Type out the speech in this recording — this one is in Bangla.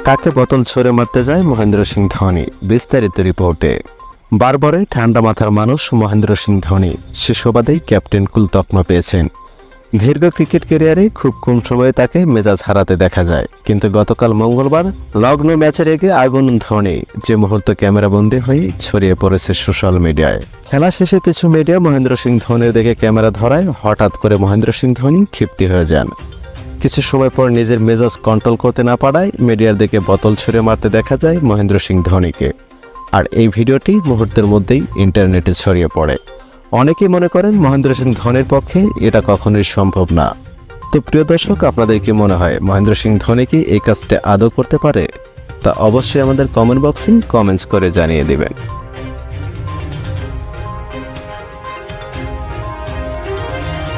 কাকে বোতল ছুঁড়ে মারতে যায় মহেন্দ্র সিং ধোনি, বিস্তারিত রিপোর্টে। বারবারে ঠান্ডা মাথার মানুষ মহেন্দ্র সিং ধোনি সে সুবাদেই ক্যাপ্টেন কুল তকমা পেয়েছেন। দীর্ঘ ক্রিকেট ক্যারিয়ারে খুব কম সময়ে তাকে মেজাজ হারাতে দেখা যায়, কিন্তু গতকাল মঙ্গলবার লগ্ন ম্যাচের আগে আগুন ধোনি যে মুহূর্ত ক্যামেরাবন্দি হয়ে ছড়িয়ে পড়েছে সোশ্যাল মিডিয়ায়। খেলা শেষে কিছু মিডিয়া মহেন্দ্র সিং ধোনির দিকে ক্যামেরা ধরায় হঠাৎ করে মহেন্দ্র সিং ধোনি ক্ষিপ্ত হয়ে যান। কিছু সময় পর নিজের মেজাজ কন্ট্রোল করতে না পারায় মিডিয়ার দিকে বোতল ছুঁড়ে মারতে দেখা যায় মহেন্দ্র সিং ধোনিকে। আর এই ভিডিওটি মুহূর্তের মধ্যেই ইন্টারনেটে ছড়িয়ে পড়ে। অনেকেই মনে করেন মহেন্দ্র সিং ধোনির পক্ষে এটা কখনোই সম্ভব না। তো প্রিয় দর্শক, আপনাদের কি মনে হয় মহেন্দ্র সিং ধোনি কি এই কাজটা আদৌ করতে পারে? তা অবশ্যই আমাদের কমেন্ট বক্সে কমেন্টস করে জানিয়ে দিবেন।